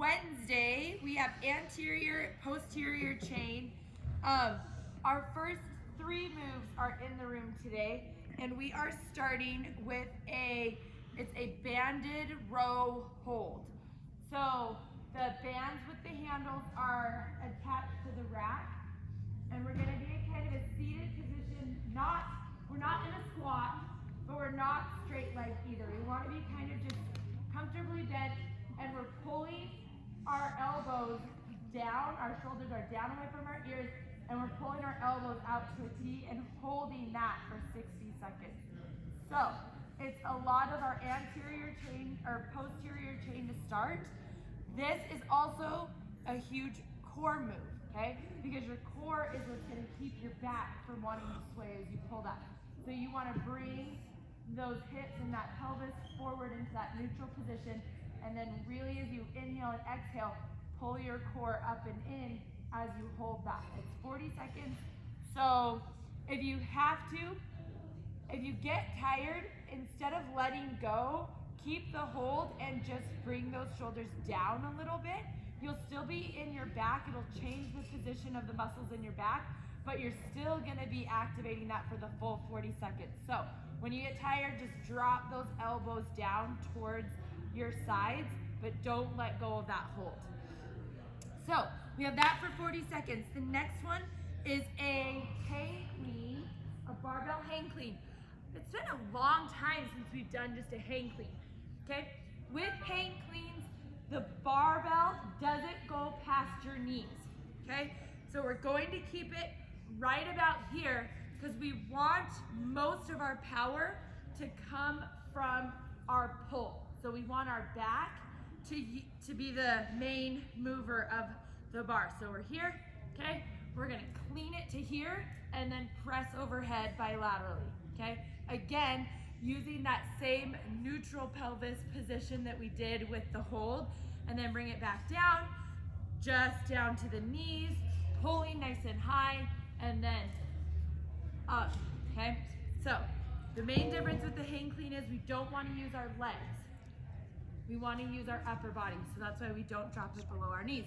Wednesday. We have anterior, posterior chain. Our first 3 moves are in the room today, and we are starting with it's a banded row hold. So the bands with the handles are attached to the rack, and we're gonna be in kind of a seated position. We're not in a squat, but we're not straight legged either. We wanna be kind of just comfortably bent, and we're pulling our elbows down, our shoulders are down away from our ears, and we're pulling our elbows out to a T and holding that for 60 seconds. So it's a lot of our anterior chain or posterior chain to start. This is also a huge core move, okay? Because your core is what's gonna keep your back from wanting to sway as you pull that. So you wanna bring those hips and that pelvis forward into that neutral position, and then really as you inhale and exhale, pull your core up and in as you hold that. It's 40 seconds. So if you get tired, instead of letting go, keep the hold and just bring those shoulders down a little bit. You'll still be in your back. It'll change the position of the muscles in your back, but you're still gonna be activating that for the full 40 seconds. So when you get tired, just drop those elbows down towards your sides, but don't let go of that hold. So we have that for 40 seconds. The next one is a hang clean, a barbell hang clean. It's been a long time since we've done just a hang clean, okay? With hang cleans, the barbell doesn't go past your knees, okay? So we're going to keep it right about here because we want most of our power to come from our pull. So we want our back to be the main mover of the bar. So we're here, okay? We're gonna clean it to here and then press overhead bilaterally, okay? Again, using that same neutral pelvis position that we did with the hold, and then bring it back down, just down to the knees, pulling nice and high, and then up, okay? So the main difference with the hang clean is we don't want to use our legs. We want to use our upper body, so that's why we don't drop it below our knees.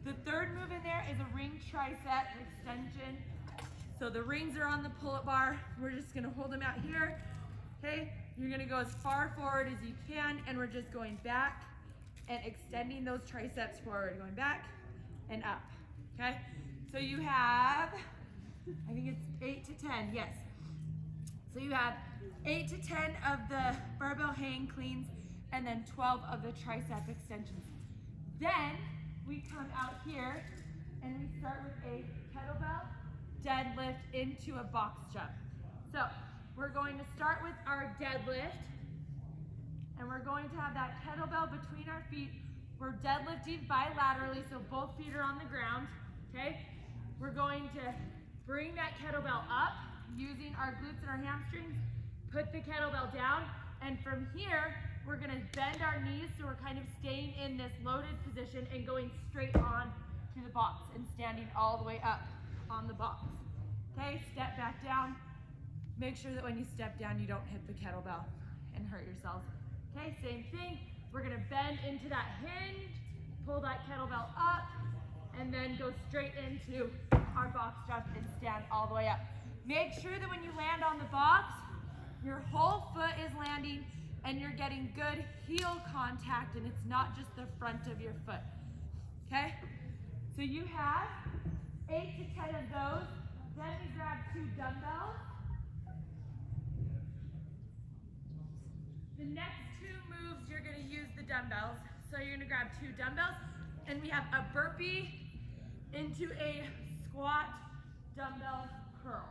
The third move in there is a ring tricep extension. So the rings are on the pull-up bar. We're just gonna hold them out here, okay? You're gonna go as far forward as you can, and we're just going back and extending those triceps forward, going back and up, okay? So you have, I think it's 8 to 10, yes. So you have 8 to 10 of the barbell hang cleans, and then 12 of the tricep extensions. Then we come out here and we start with a kettlebell deadlift into a box jump. So we're going to start with our deadlift, and we're going to have that kettlebell between our feet. We're deadlifting bilaterally, so both feet are on the ground, okay? We're going to bring that kettlebell up using our glutes and our hamstrings, put the kettlebell down, and from here, we're gonna bend our knees so we're kind of staying in this loaded position and going straight on to the box and standing all the way up on the box. Okay, step back down. Make sure that when you step down, you don't hit the kettlebell and hurt yourselves. Okay, same thing. We're gonna bend into that hinge, pull that kettlebell up, and then go straight into our box jump and stand all the way up. Make sure that when you land on the box, your whole foot is landing and you're getting good heel contact, and it's not just the front of your foot, okay? So you have 8 to 10 of those. Then we grab 2 dumbbells. The next 2 moves, you're gonna use the dumbbells. So you're gonna grab 2 dumbbells, and we have a burpee into a squat dumbbell curl,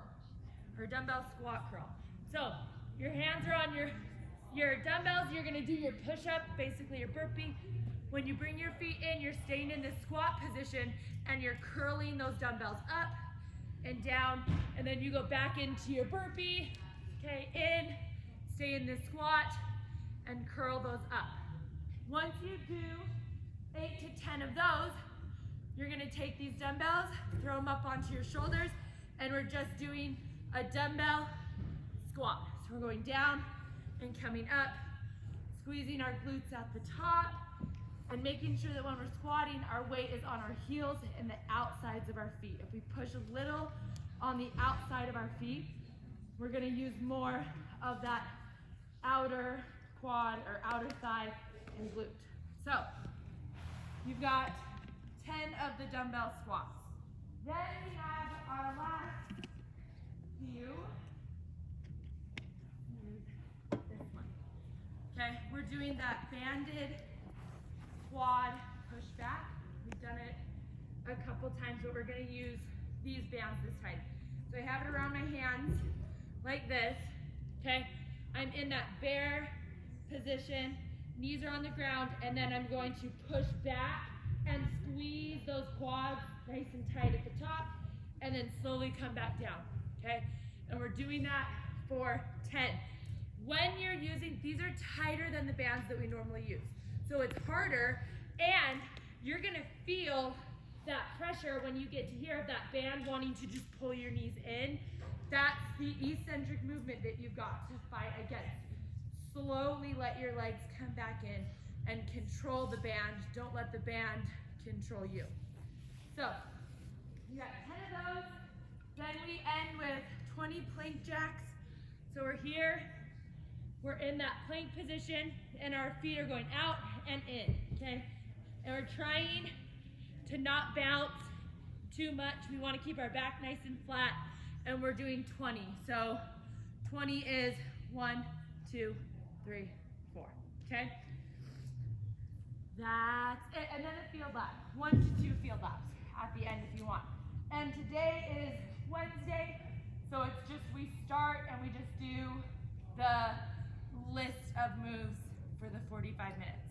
or dumbbell squat curl. So your hands are on your dumbbells, you're gonna do your push-up, basically your burpee. When you bring your feet in, you're staying in this squat position and you're curling those dumbbells up and down, and then you go back into your burpee, okay, in, stay in this squat, and curl those up. Once you do 8 to 10 of those, you're gonna take these dumbbells, throw them up onto your shoulders, and we're just doing a dumbbell squat. So we're going down and coming up, squeezing our glutes at the top, and and making sure that when we're squatting, our weight is on our heels and the outsides of our feet. If we push a little on the outside of our feet, we're gonna use more of that outer quad or outer thigh and glute. So you've got 10 of the dumbbell squats. Then we have our last few. This one. Okay, we're doing that banded quad push back. We've done it a couple times, but we're gonna use these bands this time. So I have it around my hands like this, okay? I'm in that bear position, knees are on the ground, and then I'm going to push back and squeeze those quads nice and tight at the top, and then slowly come back down, okay? And we're doing that for 10. When you're using, these are tighter than the bands that we normally use. So it's harder, and you're gonna feel that pressure when you get to here of that band wanting to just pull your knees in. That's the eccentric movement that you've got to fight against. Slowly let your legs come back in and control the band. Don't let the band control you. So, you got 10 of those. Then we end with 20 plank jacks. So we're here, we're in that plank position, and our feet are going out and in, okay? And we're trying to not bounce too much. We want to keep our back nice and flat, and we're doing 20. So 20 is 1, 2, 3, 4, okay? That's it, and then a field lap. 1 to 2 field laps at the end if you want. And today is Wednesday, so it's just we start and we just do the list of moves for the 45 minutes.